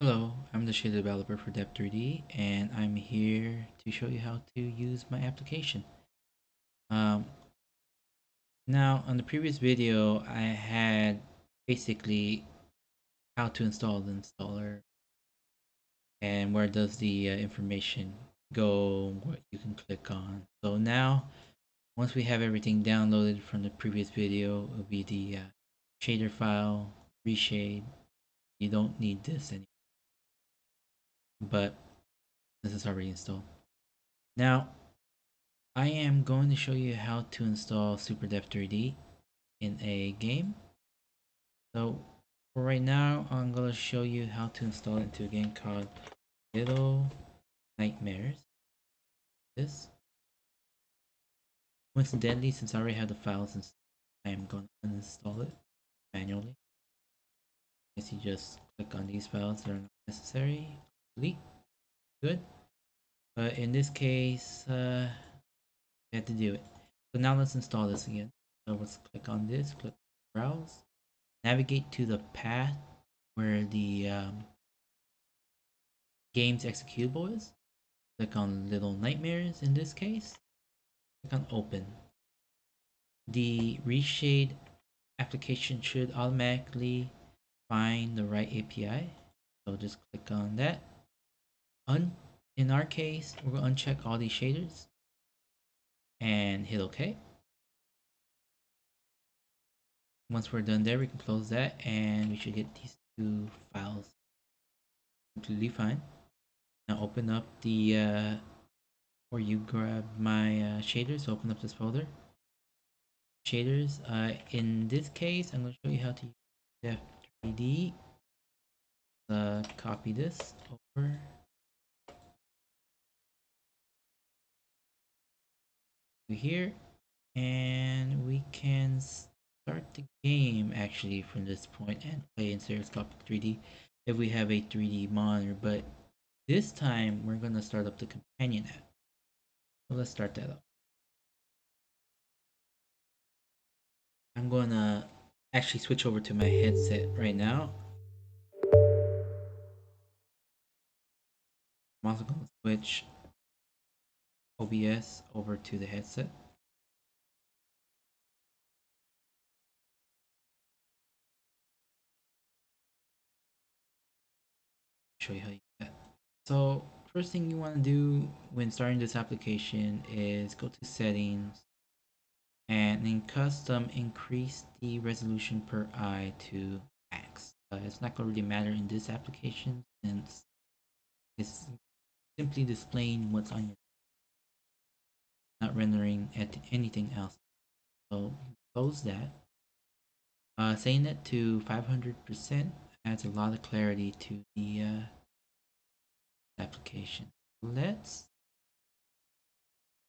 Hello, I'm the shader developer for Depth3D, and I'm here to show you how to use my application. Um, Now, on the previous video, I had basically how to install the installer and where does the information go, what you can click on. So now, once we have everything downloaded from the previous video, it will be the shader file, reshade. You don't need this anymore, but this is already installed. Now, I am going to show you how to install Super Depth 3D in a game. So for right now, I'm going to show you how to install it into a game called Little Nightmares. This. Coincidentally, since I already have the files installed, I am going to uninstall it manually. As you just click on these files that are not necessary, delete, good. But in this case, you have to do it. So now let's install this again. So let's click on this, click browse. Navigate to the path where the game's executable is. Click on Little Nightmares in this case. Click on Open. The Reshade application should automatically find the right API. So just click on that. In our case, we're going to uncheck all these shaders and hit OK. Once we're done there, we can close that and we should get these two files completely fine. Now open up the or you grab my shaders. Open up this folder. Shaders. In this case, I'm going to show you how to use Depth3D. Copy this over to here, and we can start the game actually from this point and play in stereoscopic 3D if we have a 3D monitor. But this time, we're going to start up the companion app. So let's start that up. I'm going to actually switch over to my headset right now. I'm also going to switch OBS over to the headset. Show you how you do that. So first thing you want to do when starting this application is go to settings and in custom increase the resolution per eye to max. It's not going to really matter in this application since it's simply displaying what's on your, not rendering at anything else. So close that. Setting it to 500% adds a lot of clarity to the application. Let's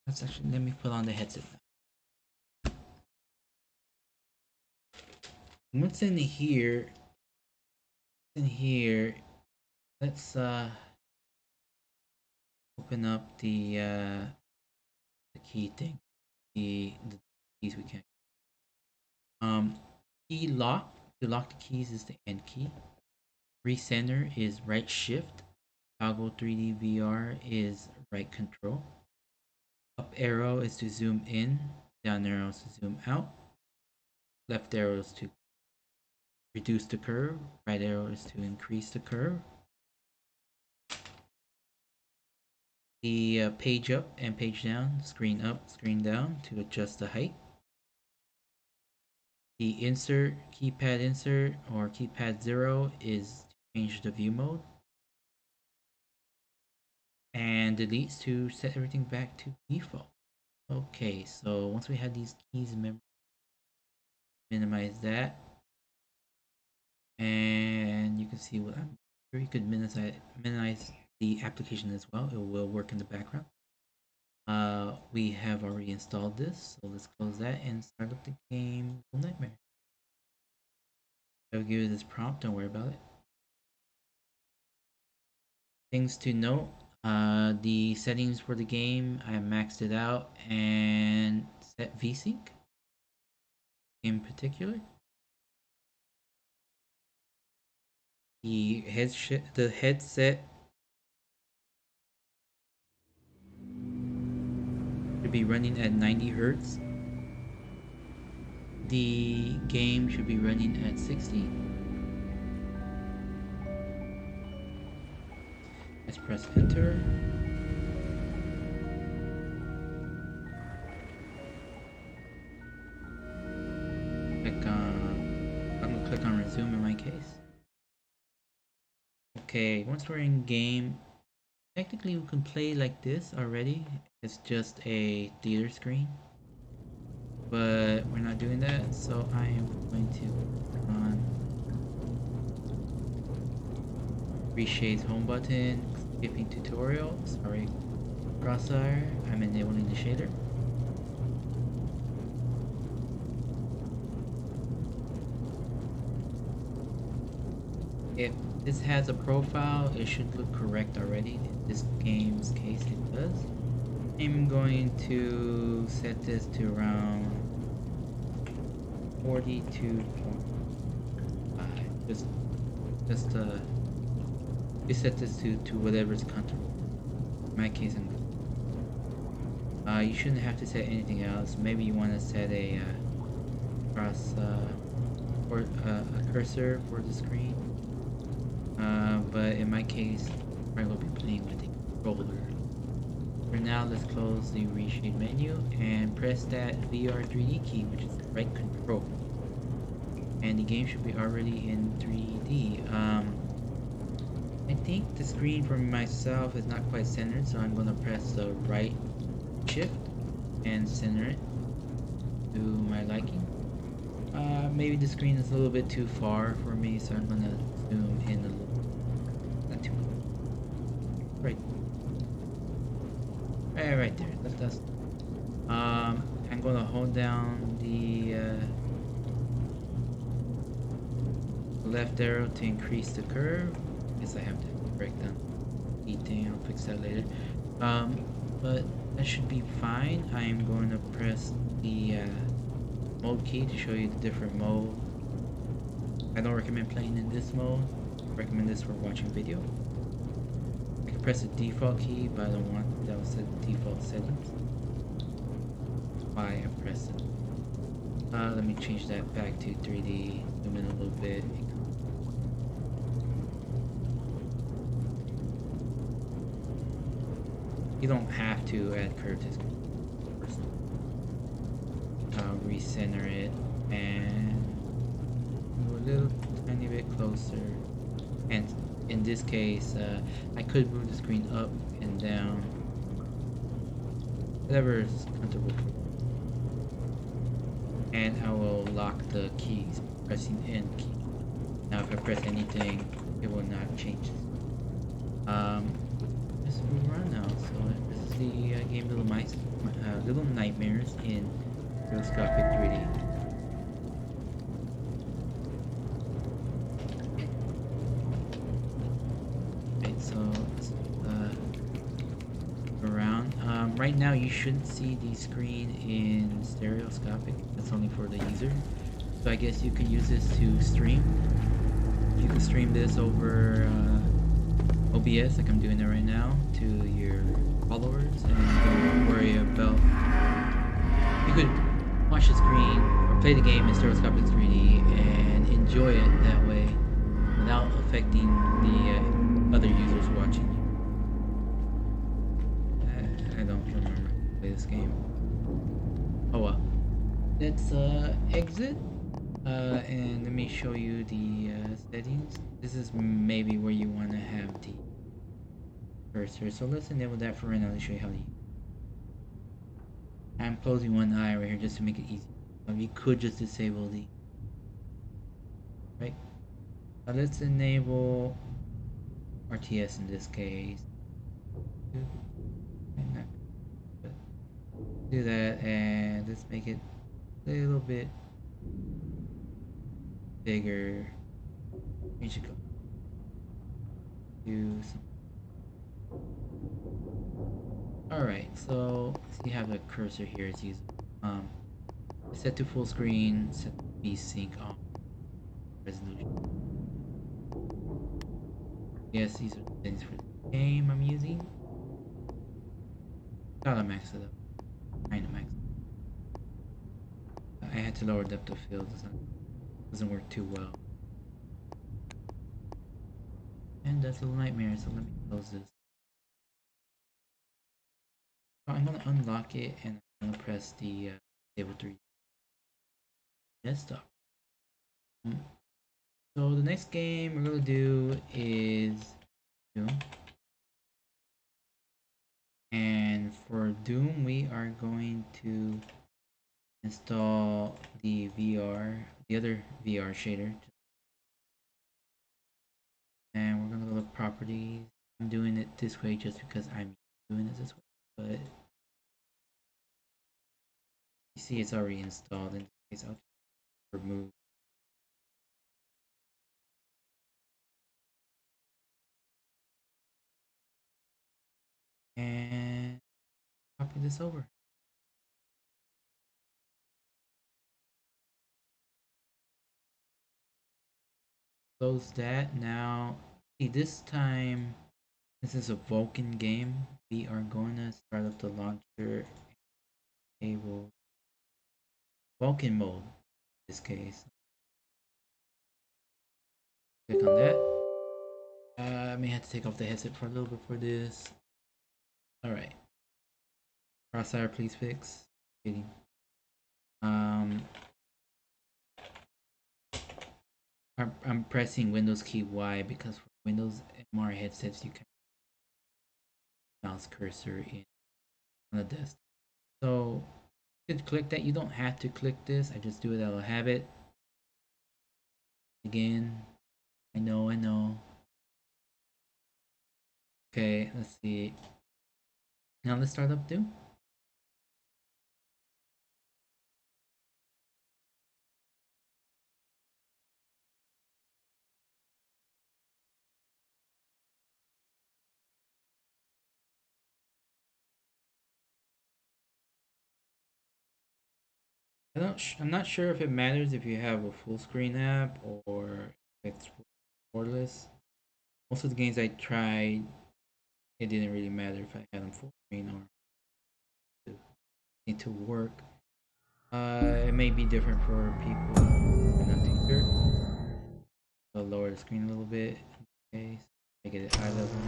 actually let me put on the headset now. What's in here, let's open up the key thing, the keys we can. Key lock, to lock the keys is the end key. Recenter is right shift. Toggle 3D VR is right control. Up arrow is to zoom in, down arrow is to zoom out. Left arrow is to reduce the curve, right arrow is to increase the curve. The page up and page down, screen up, screen down to adjust the height. The insert, keypad insert or keypad 0 is to change the view mode. And deletes to set everything back to default. Okay, so once we have these keys, minimize that. And you can see what I'm sure you could minimize the application as well. It will work in the background. We have already installed this, so let's close that and start up the game Nightmare. I'll give you this prompt, don't worry about it. Things to note, the settings for the game, I maxed it out and set VSync in particular. the headset should be running at 90 hertz. The game should be running at 60. Let's press enter. I'm gonna click on resume in my case. Okay, once we're in game, technically we can play like this already. It's just a theater screen, but we're not doing that, so I am going to click on reshade home button, skipping tutorial, sorry, crosire, I'm enabling the shader. If this has a profile, it should look correct already. In this game's case, it does. I'm going to set this to around 42.5. Just you set this to whatever's comfortable. In my case, you shouldn't have to set anything else. Maybe you want to set a or a cursor for the screen. But in my case, I will be playing with the controller. For now, let's close the reshade menu and press that VR3D key, which is the right control. And the game should be already in 3D. I think the screen for myself is not quite centered, so I'm going to press the right shift and center it to my liking. Maybe the screen is a little bit too far for me, so I'm going to zoom in a little. Not too much. Right there. That's I'm going to hold down the left arrow to increase the curve. I guess I have to break down the thing. I'll fix that later. But that should be fine. I am going to press the mode key to show you the different mode. I don't recommend playing in this mode. I recommend this for watching video. I can press the default key, but I don't want that was set default settings. Why I press it. Let me change that back to 3D. Zoom in a little bit. You don't have to add curve to this. Recenter it and move a little tiny bit closer. And in this case, I could move the screen up and down, whatever is comfortable for you. And I will lock the keys, pressing N key. Now if I press anything, it will not change. Let's move around now. So this is the game Little Nightmares in stereoscopic 3D. Okay, so let's around. Right now you shouldn't see the screen in stereoscopic. That's only for the user. So I guess you can use this to stream. You can stream this over OBS, like I'm doing it right now, to your followers, and don't worry about. You could watch the screen or play the game in stereoscopic 3D and enjoy it that way without affecting the other users watching you. I don't remember how to play this game. Oh well. Let's exit and let me show you the settings. This is maybe where you want to have the cursor. So let's enable that for right now to show you how to use it. I'm closing one eye right here just to make it easy. You could just disable the right. Let's enable RTS in this case. Do that, and let's make it a little bit bigger. Change it. Do some. Alright, so you have a cursor here. It's used. Set to full screen, set VSync on resolution. Yes, these are the settings for the game I'm using. Gotta max it up. Kinda max. I had to lower depth of field. Doesn't work too well. And that's a little nightmare, so let me close this. So I'm gonna unlock it and I'm gonna press the Depth3D desktop. So the next game we're gonna do is Doom. And for Doom, we are going to install the other VR shader. And we're gonna go to properties. I'm doing it this way just because I'm doing it this way. But you see it's already installed. In this case, I'll just remove. And copy this over. Close that. Now, see this time, this is a Vulkan game. We are going to start up the launcher. Enable Vulkan mode in this case. Click on that. I may have to take off the headset for a little bit for this. Alright. Crosire, please fix. Kidding. I'm pressing Windows key Y because for Windows MR headsets you can mouse cursor in on the desk. So you could click that. You don't have to click this. I just do it out of habit. Again, I know. Okay, let's see. Now let's start up Doom. I'm not sure if it matters if you have a full screen app or if it's borderless. Most of the games I tried, it didn't really matter if I had them full screen or need to work. It may be different for people. I'm not too sure. I'll lower the screen a little bit. Okay, so make it at high level.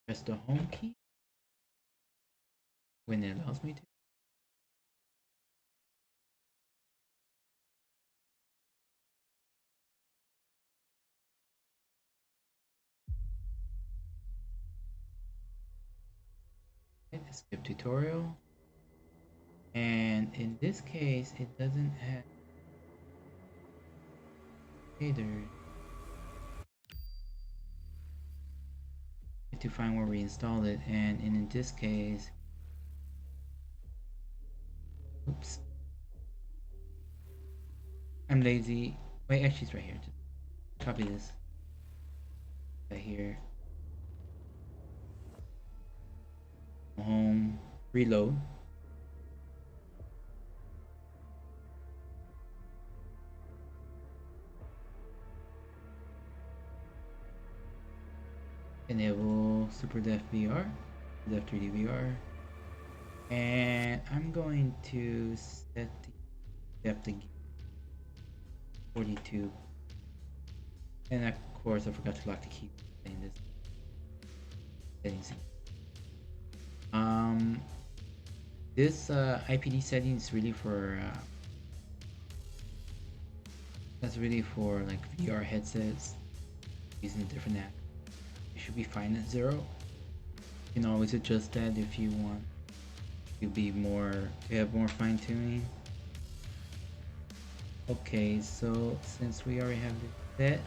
Press the home key when it allows me to. Okay, skip tutorial. And in this case, it doesn't have shaders. To find where we installed it, and in this case, oops, I'm lazy. Wait, actually, it's right here. Just copy this right here. Home, reload. Enable Super Depth VR, Depth3D VR, and I'm going to set the depth again 42. And of course, I forgot to lock the key in this settings. This IPD setting is really for that's really for like VR headsets using a different app. It should be fine at 0. You can always adjust that if you want to have more fine tuning. Okay, so since we already have this set,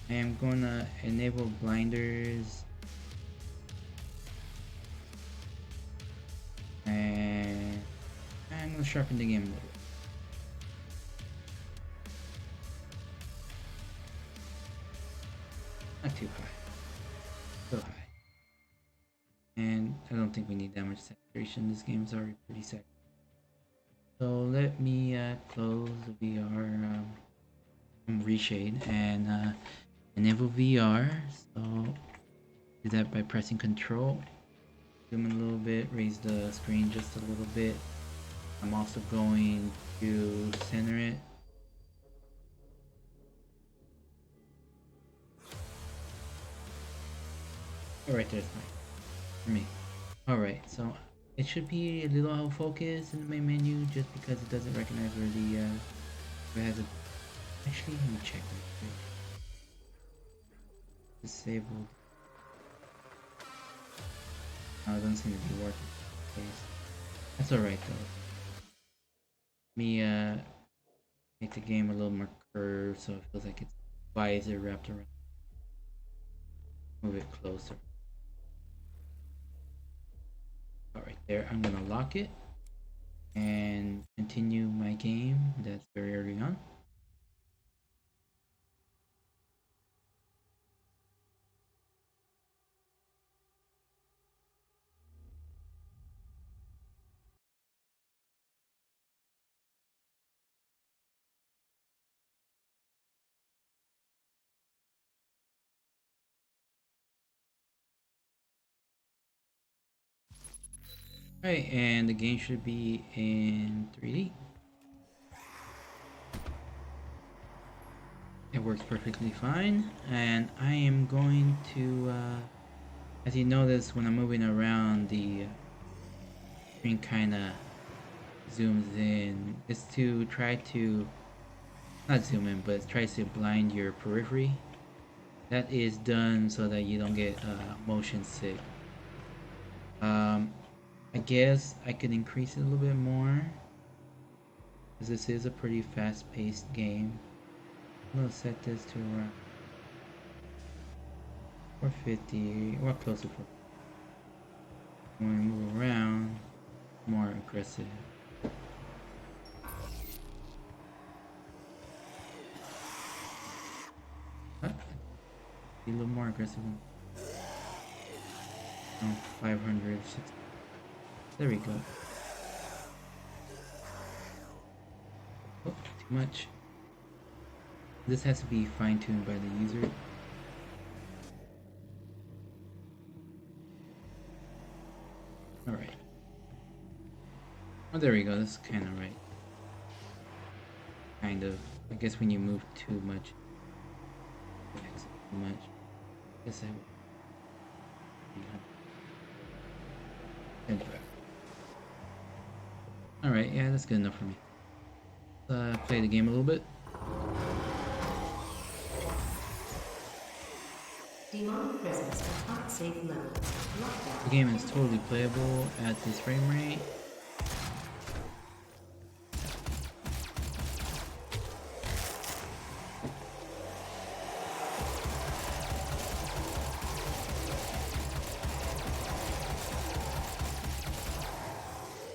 I am gonna enable blinders and I'm gonna sharpen the game a little. Not too high. So high. And I don't think we need that much saturation. This game's already pretty saturated. So let me close the VR reshade and enable VR. So do that by pressing Control. Zoom in a little bit, raise the screen just a little bit. I'm also going to center it. Alright, there's fine for me. Alright, so it should be a little out of focus in the main menu just because it doesn't recognize where the where it has a. Actually, let me check real quick. Disabled. Oh, it doesn't seem to be working. That's alright though. Let me make the game a little more curved so it feels like it's visor wrapped around. Move it closer. Alright, there. I'm gonna lock it and continue my game. That's very early on. Alright, and the game should be in 3D. It works perfectly fine, and I am going to, as you notice when I'm moving around, the screen kind of zooms in. It's to try to, not zoom in, but it tries to blind your periphery. That is done so that you don't get motion sick. I guess I could increase it a little bit more, because this is a pretty fast-paced game. I'm gonna set this to around 450, or closer to 450. When we move around, more aggressive. Be a little more aggressive. 500, 600. There we go. Oh, too much. This has to be fine-tuned by the user. Alright. Oh, there we go. That's kind of right. Kind of. I guess when you move too much. Too much. I guess I will. Alright, yeah, that's good enough for me. Let's play the game a little bit. Demonic presence at unsafe levels. Lockdown. The game is totally playable at this frame rate.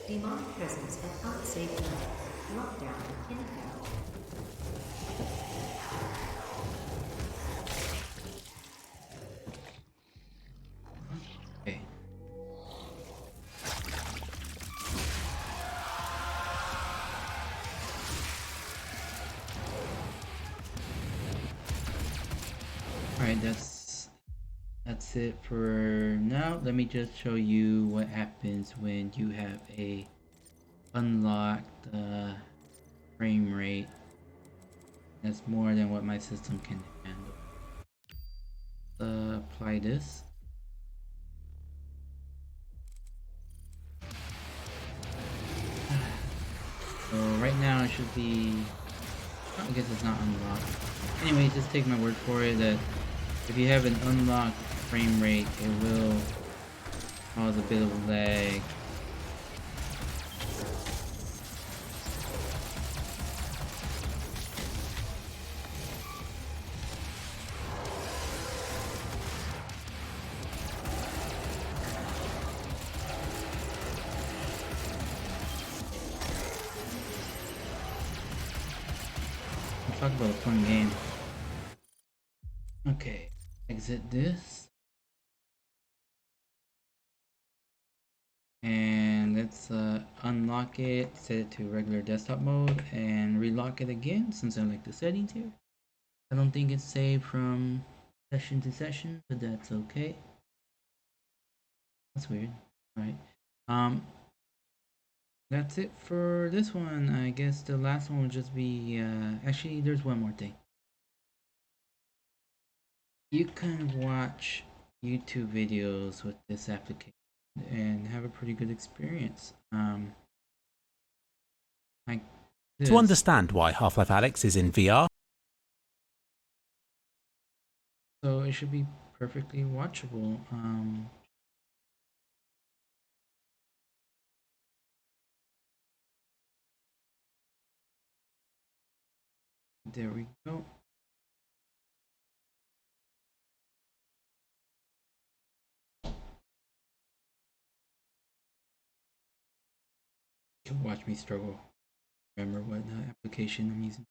Demonic presence at unsafe levels. Lockdown in effect. Okay. Alright, that's it for now. Let me just show you what happens when you have a unlocked frame rate that's more than what my system can handle. Apply this. So right now it should be, I guess it's not unlocked. Anyway, just take my word for it that if you have an unlocked frame rate, it will cause a bit of lag. Talk about a fun game. Okay, exit this. And let's unlock it, set it to regular desktop mode, and relock it again since I like the settings here. I don't think it's saved from session to session, but that's okay. That's weird. Alright. That's it for this one. I guess the last one will just be actually there's one more thing. You can watch YouTube videos with this application and have a pretty good experience. Like To this. understand why Half-Life Alyx is in VR, So it should be perfectly watchable. There we go. You can watch me struggle. Remember what application I'm using.